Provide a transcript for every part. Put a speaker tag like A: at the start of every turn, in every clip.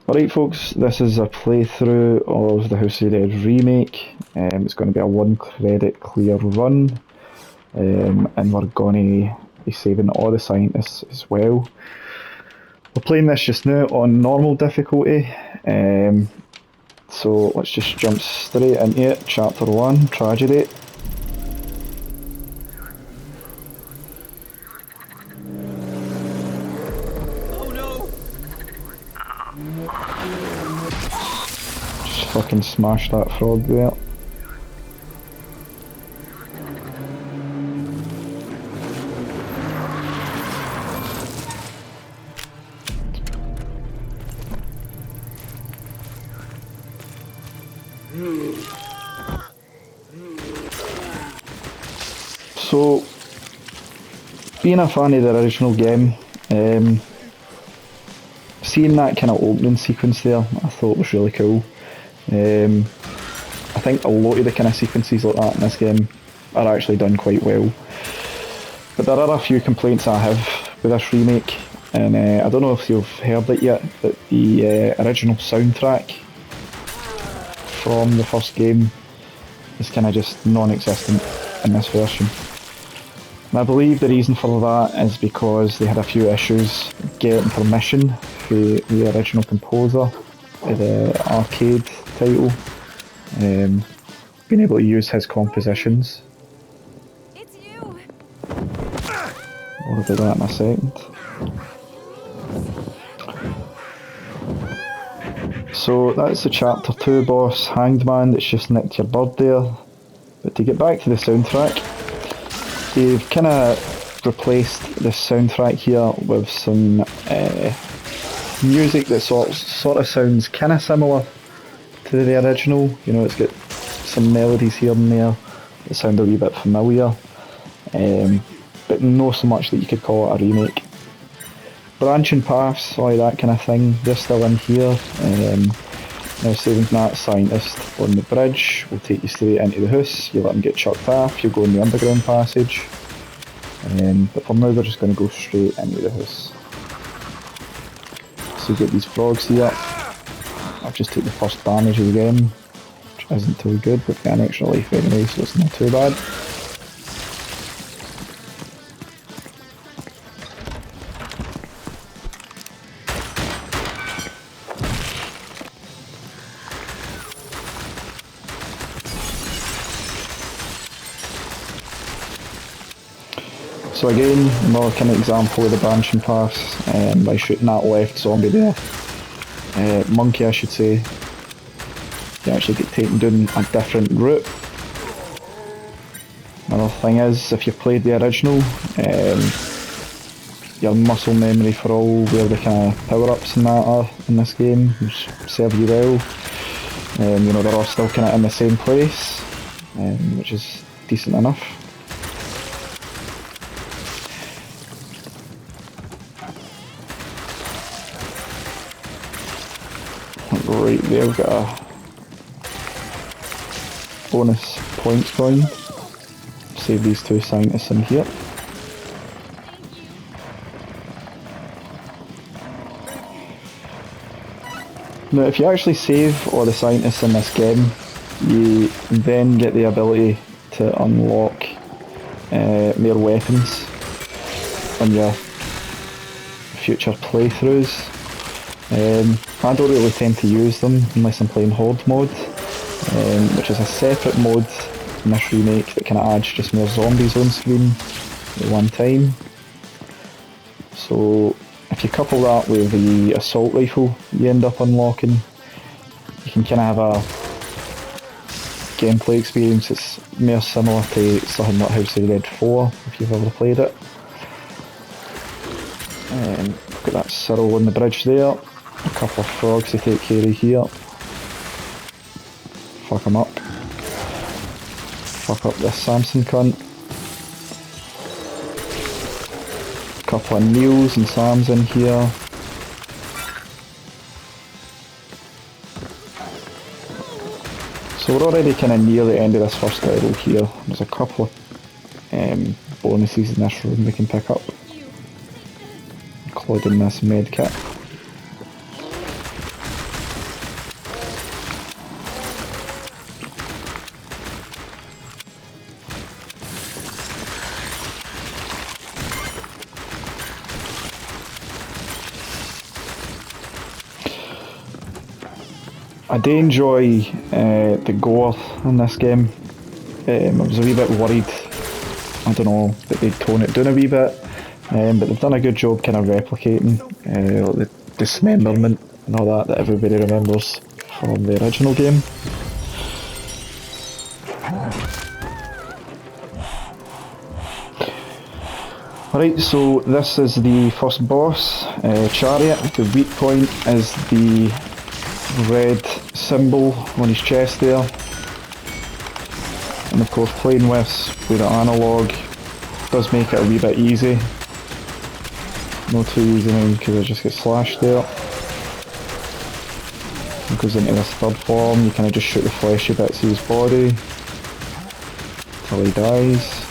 A: Alright folks, this is a playthrough of the House of Dead remake. It's going to be a 1 credit clear run, and we're going to be saving all the scientists as well. We're playing this just now on normal difficulty, so let's just jump straight into it. Chapter 1, Tragedy. Just fucking smash that frog there. So, being a fan of the original game, seeing that kind of opening sequence there, I thought was really cool. I think a lot of the kind of sequences like that in this game are actually done quite well. But there are a few complaints I have with this remake, and I don't know if you've heard it yet, but the original soundtrack from the first game is kind of just non-existent in this version. And I believe the reason for that is because they had a few issues getting permission from the original composer of the arcade title, being able to use his compositions.
B: It's you.
A: More about that in a second. So that's the chapter 2 boss, Hanged Man, that's just nicked your bird there. But to get back to the soundtrack, they've kind of replaced the soundtrack here with some music that sort of sounds kind of similar to the original. You know, it's got some melodies here and there that sound a wee bit familiar, but not so much that you could call it a remake. Branching paths, all that kind of thing, they're still in here. Now saving that scientist on the bridge will take you straight into the house. You let him get chucked off, you go in the underground passage. But for now they're just going to go straight into the house. So you get these frogs here. I've just taken the first damage of the game, which isn't too good, but got an extra life anyway, so it's not too bad. So again, another kind of example of the branching paths, by shooting that left zombie there, monkey I should say, you actually get taken down a different route. Another thing is, if you've played the original, your muscle memory for all where the kind of power-ups and that are in this game, which serve you well. You know, they're all still kind of in the same place, which is decent enough. Right there, we've got a bonus points coin. Save these 2 scientists in here. Now if you actually save all the scientists in this game, you then get the ability to unlock more weapons on your future playthroughs. I don't really tend to use them unless I'm playing Horde mode, which is a separate mode in this remake that kind of adds just more zombies on screen at one time. So if you couple that with the assault rifle you end up unlocking, you can kind of have a gameplay experience that's more similar to something like House of the Dead 4 if you've ever played it. Got that Cyril on the bridge there. A couple of frogs to take care of here. Fuck them up. Fuck up this Samson cunt. A couple of Neils and Sams in here. So we're already kind of near the end of this first level here. There's a couple of bonuses in this room we can pick up, including this med kit. I do enjoy the gore in this game. I was a wee bit worried, I don't know, that they'd tone it down a wee bit, but they've done a good job kind of replicating the dismemberment and all that everybody remembers from the original game. Alright, so this is the first boss, Chariot. The weak point is the red symbol on his chest there. And of course playing with the analogue does make it a wee bit easy. Not too easy now because I just get slashed there. It goes into this third form, you kind of just shoot the fleshy bits of his body till he dies.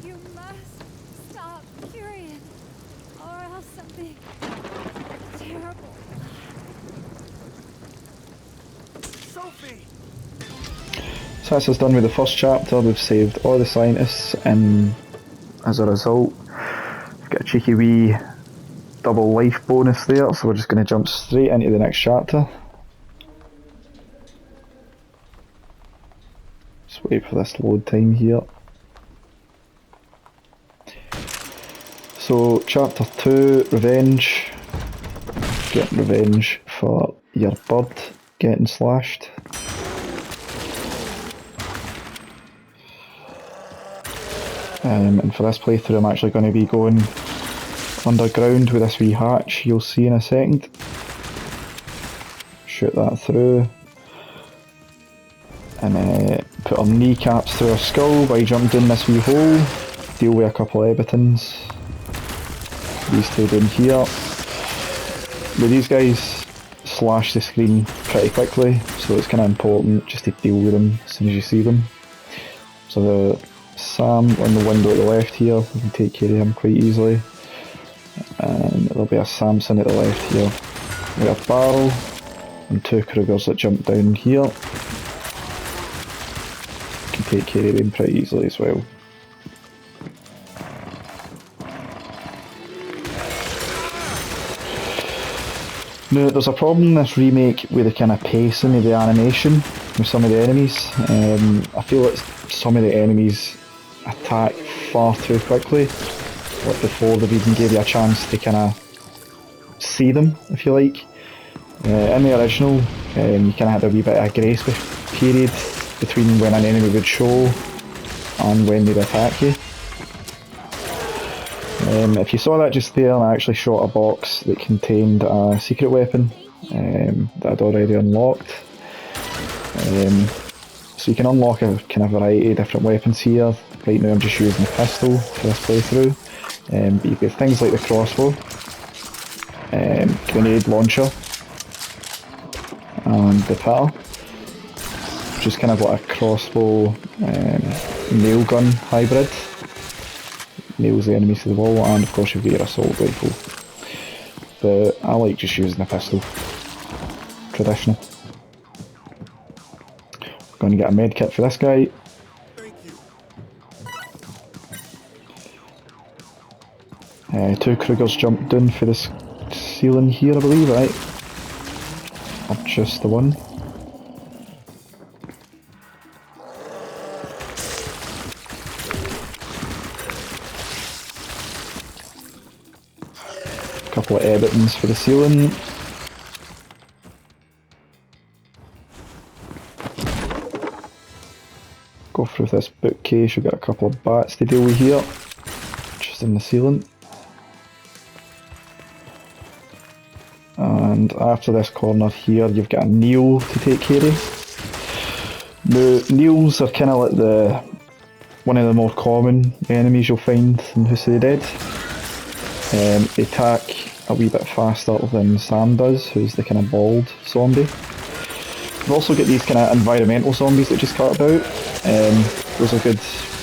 B: You must stop curing, or else something terrible.
C: Sophie!
A: So that's us done with the first chapter. We've saved all the scientists, and as a result we've got a cheeky wee double life bonus there, so we're just going to jump straight into the next chapter. Just wait for this load time here. So chapter 2, Revenge. Getting revenge for your bird getting slashed. And for this playthrough I'm actually going to be going underground with this wee hatch you'll see in a second. Shoot that through. And put our kneecaps through our skull by jumping down this wee hole. Deal with a couple of ebitons. These two down here. But these guys slash the screen pretty quickly, so it's kind of important just to deal with them as soon as you see them. So the Sam on the window at the left here, we can take care of him quite easily. And there'll be a Samson at the left here. We have a barrel and two Krugers that jump down here. Can take care of them pretty easily as well. Now there's a problem in this remake with the kind of pacing of the animation with some of the enemies. I feel that some of the enemies attack far too quickly, like before they've even gave you a chance to kind of see them, if you like. In the original, you kind of had a wee bit of a grace period between when an enemy would show and when they'd attack you. If you saw that just there, I actually shot a box that contained a secret weapon that I'd already unlocked. So you can unlock a kind of variety of different weapons here. Right now I'm just using the pistol for this playthrough. But you've got things like the crossbow, grenade launcher, and the pitter, which is kind of like a crossbow nail gun hybrid. Nails the enemies to the wall, and of course you've got your assault rifle. But I like just using a pistol. Traditional. Going to get a med kit for this guy. Two Krugers jumped down for this ceiling here, I believe, right? Or just the one. Couple of ebitons for the ceiling. Go through this bookcase, you've got a couple of bats to deal with here, just in the ceiling. And after this corner here, you've got a Neo to take care of. The Neos are kind of like one of the more common enemies you'll find in House of the Dead. They attack a wee bit faster than Sam does, who's the kind of bald zombie. We've also got these kind of environmental zombies that just cut about. Those are good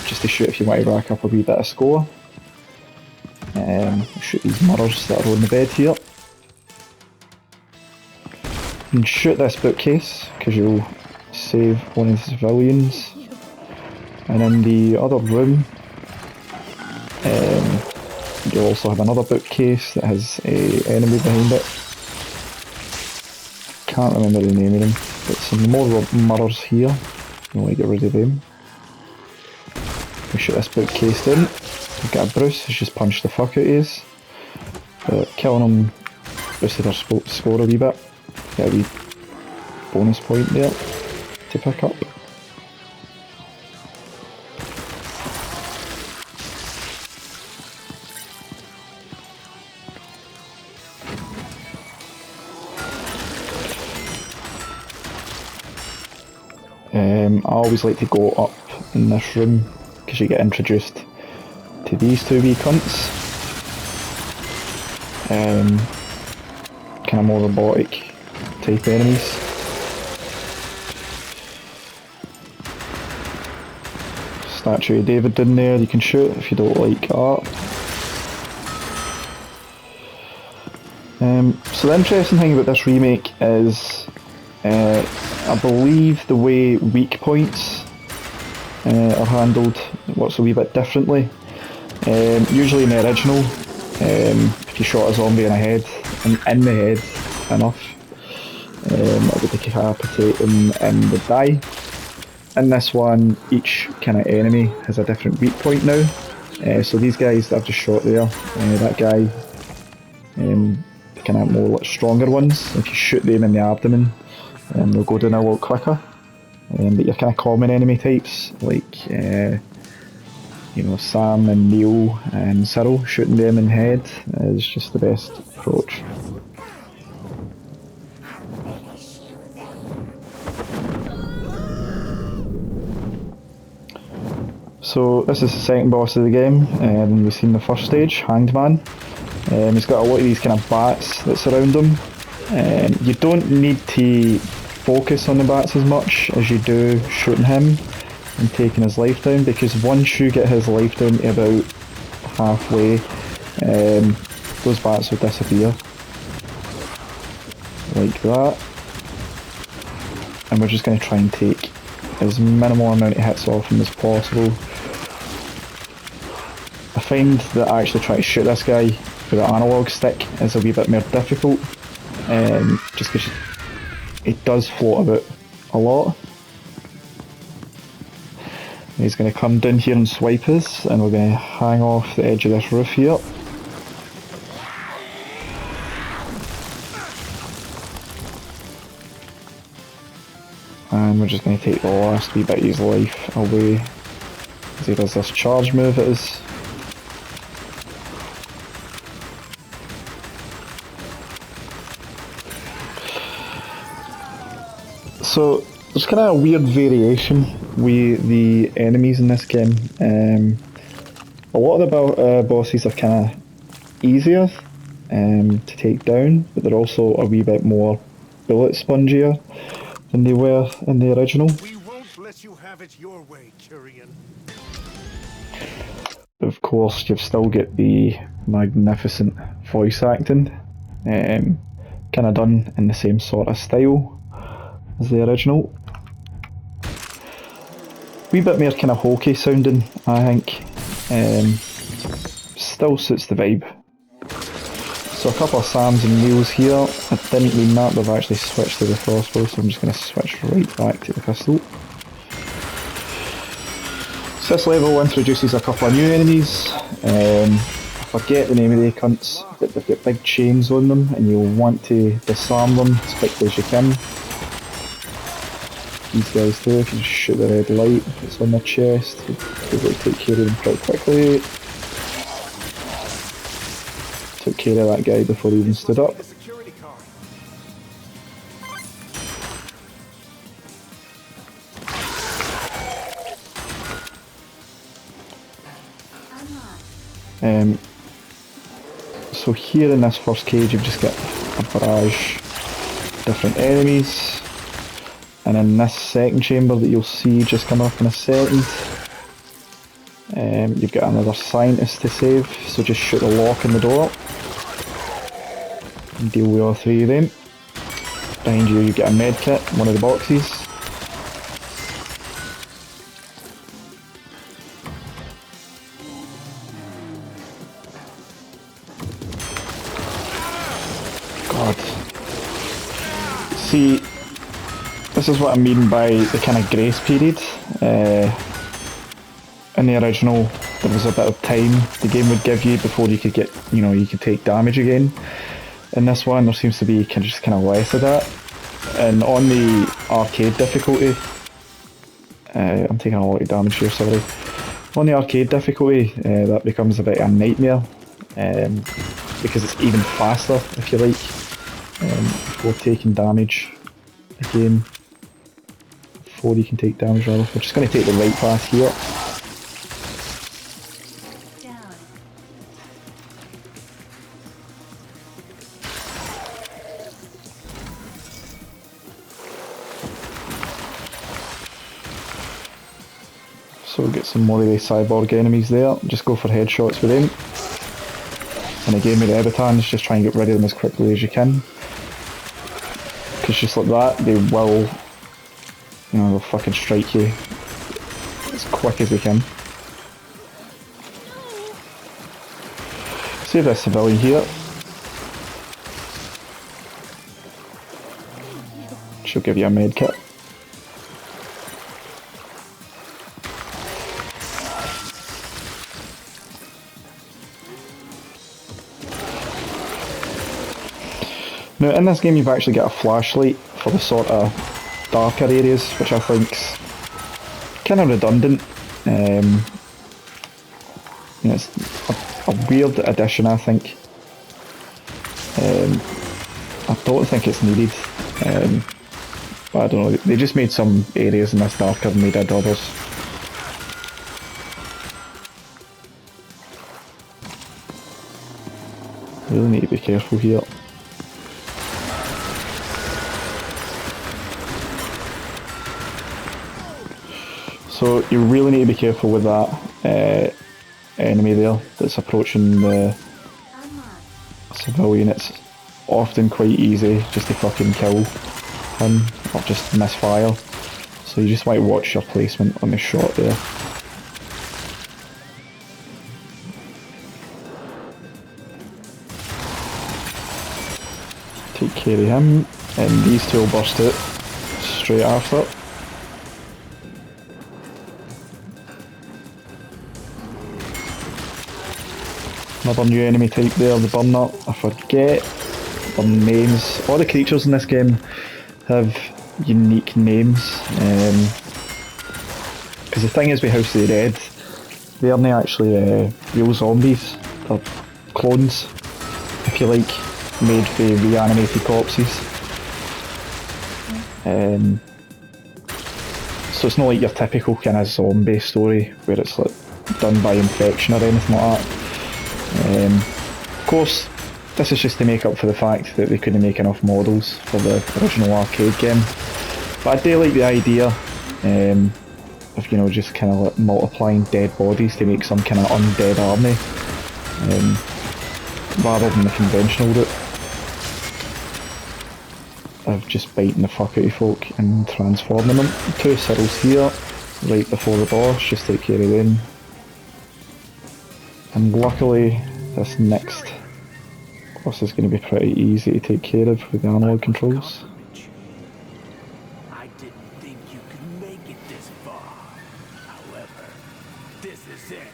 A: just to shoot if you want to rack up a wee bit of score. Shoot these mirrors that are on the bed here. and shoot this bookcase because you'll save one of the civilians. And in the other room, you'll also have another bookcase that has an enemy behind it. Can't remember the name of them, but some more mirrors here. You want to get rid of them. We shoot this bookcase down. We've got a Bruce who's just punched the fuck out of us. But killing him boosted our score a wee bit. Get a wee bonus point there to pick up. I always like to go up in this room because you get introduced to these two wee cunts. Kind of more robotic type enemies. Statue of David in there you can shoot if you don't like art. So the interesting thing about this remake is I believe the way weak points are handled works a wee bit differently. Usually in the original, if you shot a zombie in the head enough, it would decapitate them and would die. In this one, each kind of enemy has a different weak point now. So these guys that I've just shot there, that guy, the kind of more stronger ones, if you shoot them in the abdomen, they'll go down a lot quicker. But your kind of common enemy types, like you know, Sam and Neil and Cyril, shooting them in the head is just the best approach. So this is the second boss of the game. We've seen the first stage, Hanged Man. He's got a lot of these kind of bats that surround him. You don't need to focus on the bats as much as you do shooting him and taking his life down, because once you get his life down to about halfway, those bats will disappear. Like that. And we're just going to try and take as minimal amount of hits off him as possible. I find that actually trying to shoot this guy with an analog stick is a wee bit more difficult, just because it does float about a lot. He's going to come down here and swipe us, and we're going to hang off the edge of this roof here. And we're just going to take the last wee bit of his life away as he does this charge move at us. So there's kind of a weird variation with the enemies in this game. A lot of the bosses are kind of easier to take down, but they're also a wee bit more bullet spongier than they were in the original.
C: We won't let you have it your way, Kyrian.
A: Of course, you've still got the magnificent voice acting, kind of done in the same sort of style as the original. Wee bit more kind of hokey sounding, I think. Still suits the vibe. So a couple of Sams and Neils here. I didn't mean that, but I've actually switched to the crossbow, so I'm just going to switch right back to the pistol. So this level introduces a couple of new enemies. I forget the name of the cunts, but they've got big chains on them, and you'll want to disarm them as quickly as you can. These guys too, if you just shoot the red light that's on their chest, you'll be able to take care of them quite quickly. Took care of that guy before he even stood up. So here in this first cage you've just got a barrage of different enemies, and in this second chamber that you'll see just coming up in a second, you've got another scientist to save, so just shoot the lock in the door and deal with all three of them. Behind you, you get a med kit, one of the boxes. God. See, this is what I mean by the kind of grace period. In the original, there was a bit of time the game would give you before you could get, you could take damage again. In this one, there seems to be just kind of less of that. And on the arcade difficulty, I'm taking a lot of damage here, sorry. On the arcade difficulty, that becomes a bit of a nightmare, because it's even faster, if you like, before taking damage again. Before you can take damage, rather. We're just going to take the right path here. So we'll get some more of the cyborg enemies there, just go for headshots with them. And again with the Ebitans, just try and get rid of them as quickly as you can. Because just like that, they will, they'll fucking strike you as quick as they can. Save this civilian here. She'll give you a med kit. Now in this game you've actually got a flashlight for the sort of darker areas, which I think's kind of redundant. It's a weird addition, I think. I don't think it's needed, but I don't know, they just made some areas in this darker than they did others. Really need to be careful here. So you really need to be careful with that enemy there that's approaching the civilian. It's often quite easy just to fucking kill him or just misfire. So you just might watch your placement on the shot there. Take care of him, and these two will burst out straight after. Another new enemy type there, the burner. I forget their names. All the creatures in this game have unique names. Because the thing is with House of the Dead, they aren't actually real zombies. They're clones, if you like, made for reanimated corpses. So it's not like your typical kind of zombie story where it's like done by infection or anything like that. Of course, this is just to make up for the fact that they couldn't make enough models for the original arcade game. But I do like the idea of, just kind of like multiplying dead bodies to make some kind of undead army, rather than the conventional route of just biting the fuck out of folk and transforming them. 2 Cyrils here, right before the boss, just take care of them. And luckily, this next boss is going to be pretty easy to take care of with the analog controls.
D: I didn't think you could make it this far. However, this is it.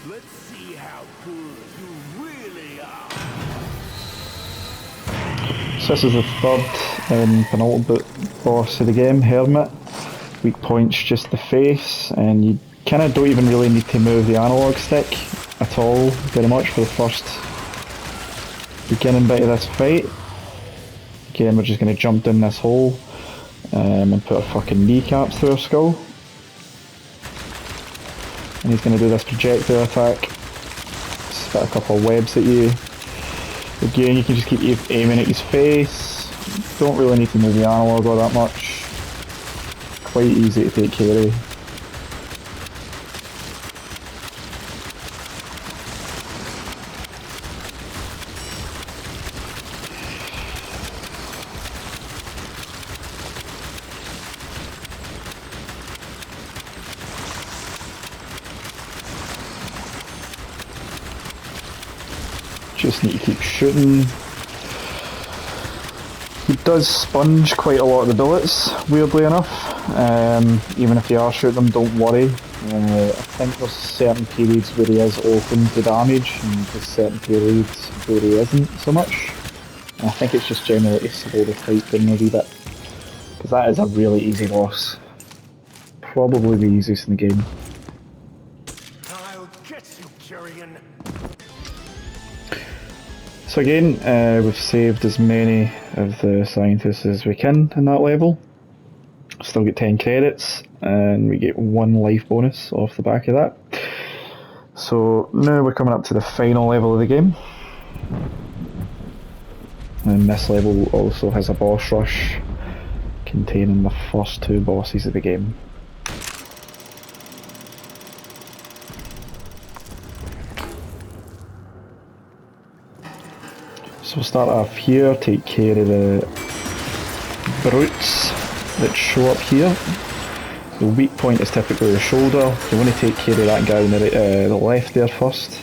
D: Let's see how good you really are.
A: So this is the third and penultimate boss of the game, Hermit. Weak point's just the face, and you kind of don't even really need to move the analog stick at all, very much, for the first beginning bit of this fight. Again, we're just going to jump down this hole and put our fucking kneecaps through our skull. And he's going to do this projectile attack, spit a couple of webs at you. Again, you can just keep aiming at his face. Don't really need to move the analog all that much. Quite easy to take care of. Just need to keep shooting. He does sponge quite a lot of the bullets, weirdly enough. Even if you are shooting them, don't worry. I think there's certain periods where he is open to damage, and there's certain periods where he isn't so much. And I think it's just generally to slow the fight down a wee bit. Because that is a really easy boss. Probably the easiest in the game.
C: I'll get you, Kyrian.
A: So again, we've saved as many of the scientists as we can in that level. Still get 10 credits, and we get 1 life bonus off the back of that. So now we're coming up to the final level of the game. And this level also has a boss rush containing the first 2 bosses of the game. So we'll start off here, take care of the brutes that show up here. The weak point is typically the shoulder. You want to take care of that guy on the left there first,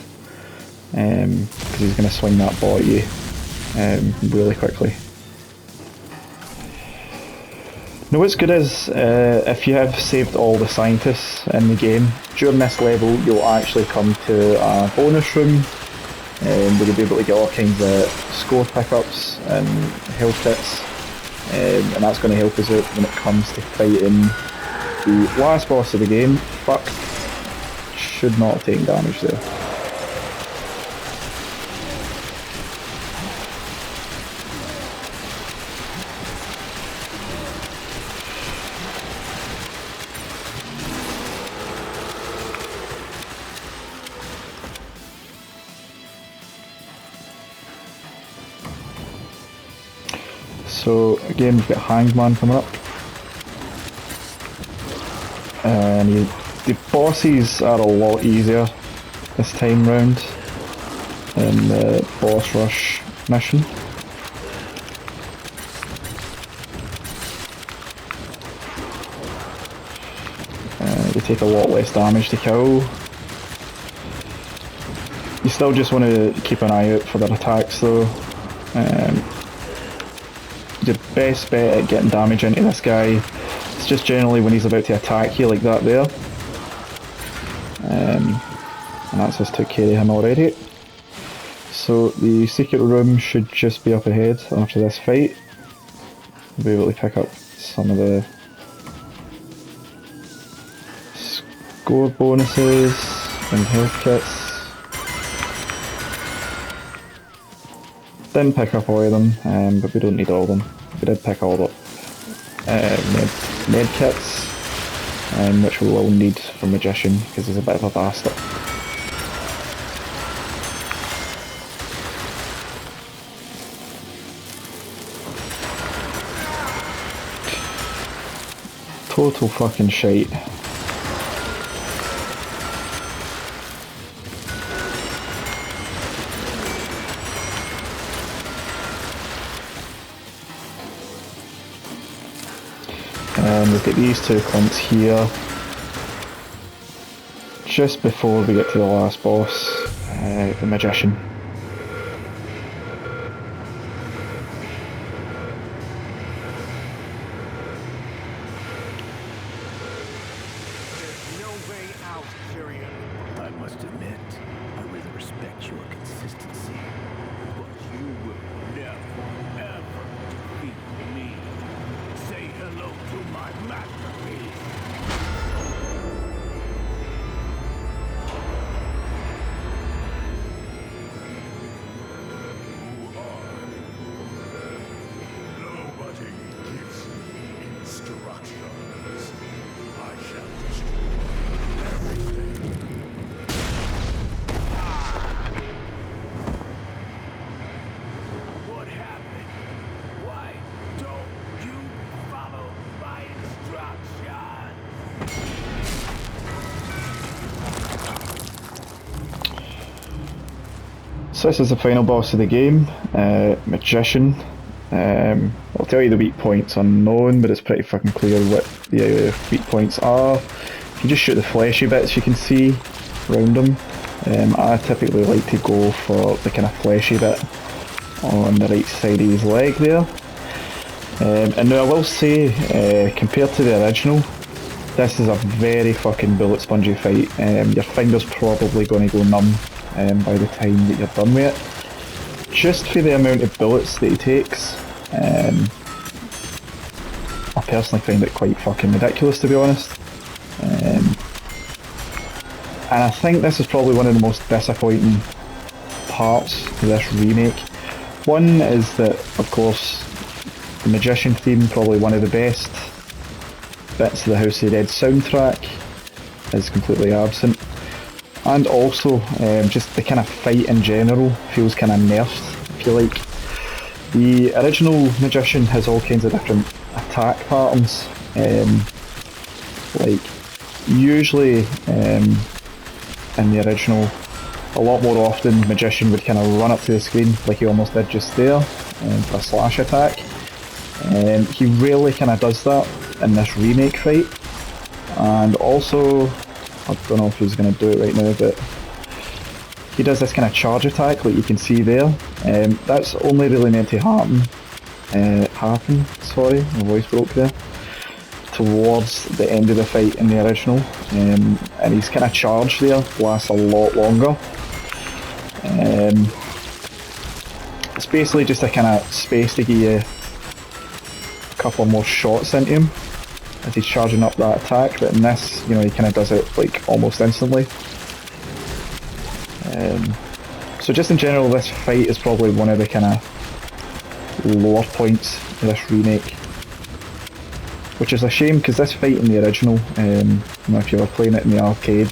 A: because he's going to swing that ball at you really quickly. Now what's good is, if you have saved all the scientists in the game, during this level you'll actually come to a bonus room where you'll be able to get all kinds of score pickups and health kits, and that's going to help us out when it comes to fighting the last boss of the game. Fuck, should not have taken damage there. So again, we've got Hangman coming up, and the bosses are a lot easier this time round in the boss rush mission. They take a lot less damage to kill. You still just want to keep an eye out for their attacks though. The best bet at getting damage into this guy is just generally when he's about to attack you like that there. And that's just took care of him already. So the secret room should just be up ahead after this fight. We'll be able to pick up some of the score bonuses and health kits. Didn't pick up all of them, but we don't need all of them. We did pick all the med kits, which we will need for Magician because he's a bit of a bastard. Total fucking shite. And we've got these 2 clumps here, just before we get to the last boss, the Magician.
C: There's no way out, Kyrian.
D: I must admit, I really respect your consistency, but you will never, ever defeat me. Say hello to my masterpiece.
C: Nobody gives me instructions. I shall destroy everything.
D: What happened? Why don't you follow my instructions?
A: So this is the final boss of the game, Magician. I'll tell you the weak points unknown, but it's pretty fucking clear what the weak points are. If you just shoot the fleshy bits you can see around him, I typically like to go for the kind of fleshy bit on the right side of his leg there. And now I will say, compared to the original, this is a very fucking bullet spongy fight. Your finger's probably going to go numb by the time that you're done with it. Just for the amount of bullets that he takes, I personally find it quite fucking ridiculous, to be honest. And I think this is probably one of the most disappointing parts of this remake. One is that, of course, the Magician theme, probably one of the best bits of the House of the Dead soundtrack, is completely absent. And also, just the kind of fight in general feels kind of nerfed, if you like. The original Magician has all kinds of different attack patterns. Like, usually in the original, a lot more often, Magician would kind of run up to the screen like he almost did just there for a slash attack. He rarely kind of does that in this remake fight. And also, I don't know if he's going to do it right now, but he does this kind of charge attack like you can see there. That's only really meant to happen, sorry, my voice broke there, towards the end of the fight in the original. And his kind of charge there lasts a lot longer. It's basically just a kind of space to give you a couple more shots into him as he's charging up that attack, but in this, you know, he kind of does it like almost instantly. So just in general, this fight is probably one of the kind of lower points of this remake, which is a shame because this fight in the original, you know, if you were playing it in the arcade,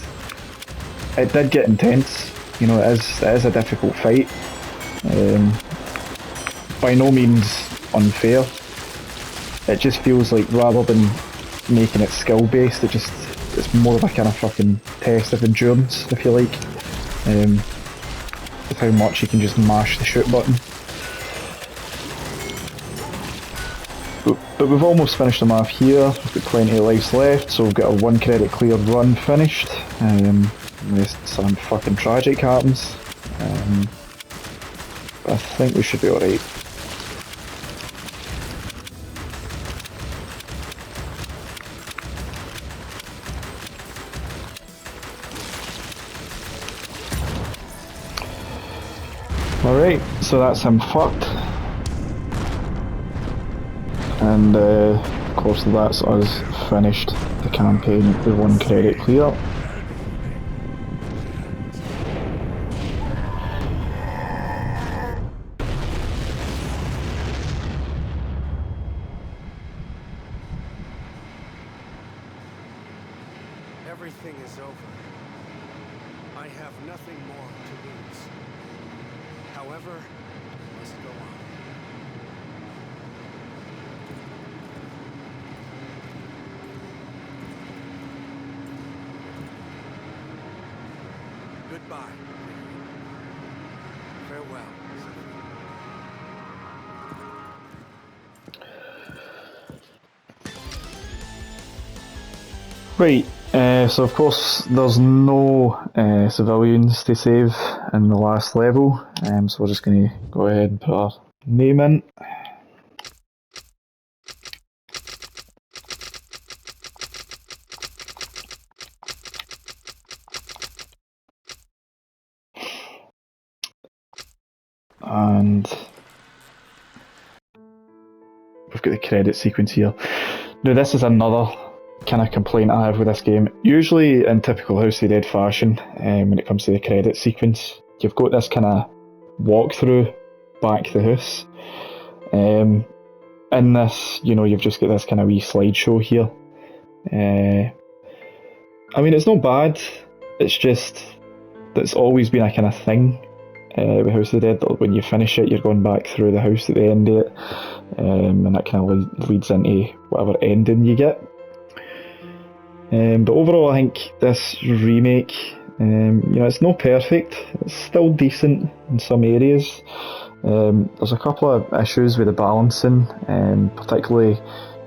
A: it did get intense. You know, it is a difficult fight. By no means unfair. It just feels like rather than making it skill based, it's more of a kind of fucking test of endurance, if you like. With how much you can just mash the shoot button. But we've almost finished them off here. We've got plenty of lives left, so we've got a 1 credit cleared run finished. Unless something fucking tragic happens. But I think we should be alright. Alright, so that's him fucked. And of course that's us finished the campaign with 1 credit clear.
C: Everything is over. I have nothing more to lose. However, I must go on. Goodbye. Farewell.
A: Right, so of course there's no civilians to save in the last level, so we're just going to go ahead and put our name in. And we've got the credit sequence here. Now this is another kind of complaint I have with this game. Usually in typical House of the Dead fashion, when it comes to the credit sequence, you've got this kind of walkthrough back to the house. In this, you know, you've just got this kind of wee slideshow here. I mean, it's not bad, it's just that it's always been a kind of thing with House of the Dead, that when you finish it, you're going back through the house at the end of it, and that kind of leads into whatever ending you get. But overall, I think this remake, you know, it's not perfect. It's still decent in some areas. There's a couple of issues with the balancing, particularly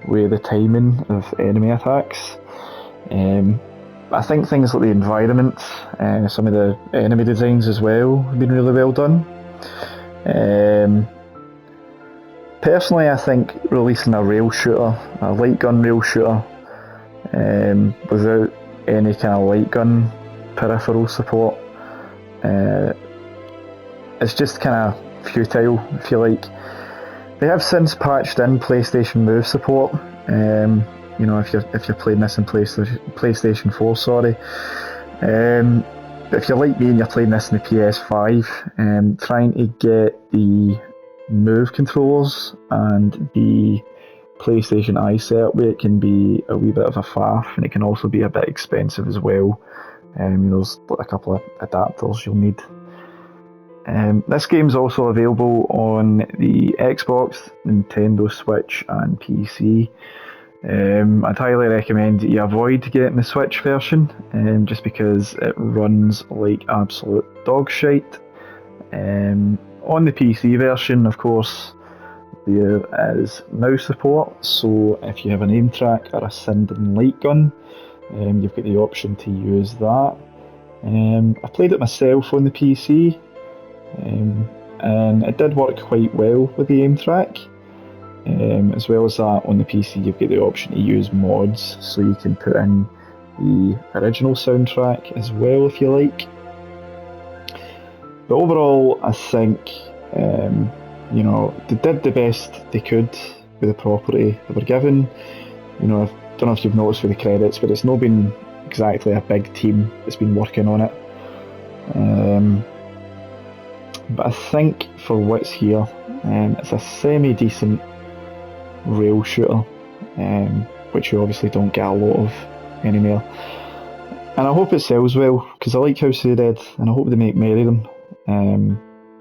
A: with the timing of enemy attacks. I think things like the environment, some of the enemy designs as well, have been really well done. Personally, I think releasing a rail shooter, a light gun rail shooter, without any kind of light gun peripheral support, it's just kind of futile, if you like. They have since patched in PlayStation Move support. You know, if you're playing this in PlayStation 4, sorry. But if you're like me and you're playing this in the PS5, trying to get the Move controllers and the PlayStation Eye setup where it can be a wee bit of a faff, and it can also be a bit expensive as well. There's a couple of adapters you'll need. This game's also available on the Xbox, Nintendo Switch and PC. I'd highly recommend that you avoid getting the Switch version, just because it runs like absolute dog shite. On the PC version, of course, there is mouse support, so if you have an aim track or a Sinding light gun, you've got the option to use that. I played it myself on the PC, and it did work quite well with the aim track. As well as that, on the PC you've got the option to use mods, so you can put in the original soundtrack as well if you like. But overall, I think you know, they did the best they could with the property they were given. You know, I don't know if you've noticed with the credits, but it's not been exactly a big team that's been working on it. But I think for what's here, it's a semi-decent rail shooter, which you obviously don't get a lot of anymore. And I hope it sells well, because I like House of the Dead, and I hope they make more of them.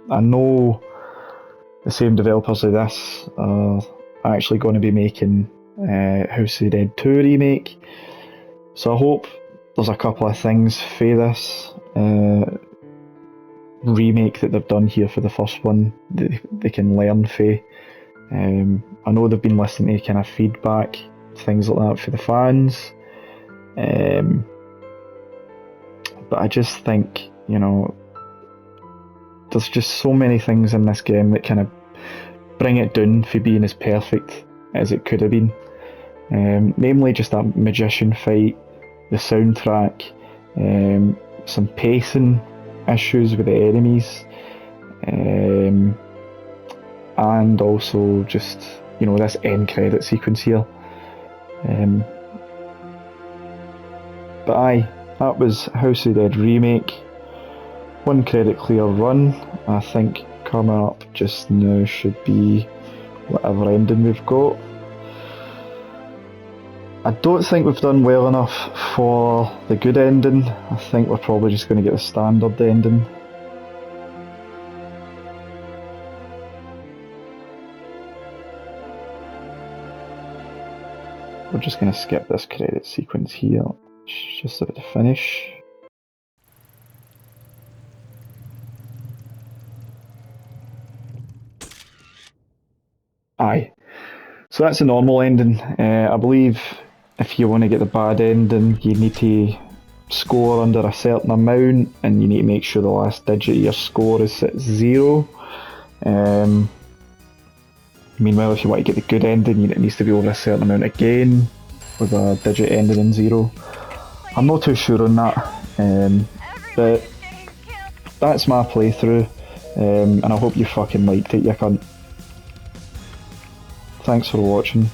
A: I know the same developers of this are actually going to be making House of the Dead 2 remake, so I hope there's a couple of things for this remake that they've done here for the first one that they can learn for. I know they've been listening to kind of feedback, things like that for the fans, but I just think, you know, there's just so many things in this game that kind of bring it down for being as perfect as it could have been. Namely just that magician fight, the soundtrack, some pacing issues with the enemies, and also just, you know, this end credit sequence here. But aye, that was House of the Dead Remake. One credit clear run. I think coming up just now should be whatever ending we've got. I don't think we've done well enough for the good ending. I think we're probably just going to get the standard ending. We're just going to skip this credit sequence here. It's just about to finish. Aye. So that's a normal ending. I believe if you want to get the bad ending, you need to score under a certain amount, and you need to make sure the last digit of your score is at 0. Meanwhile, if you want to get the good ending, it needs to be over a certain amount again, with a digit ending in 0. I'm not too sure on that, but that's my playthrough, and I hope you fucking liked it, you cunt. Thanks for watching.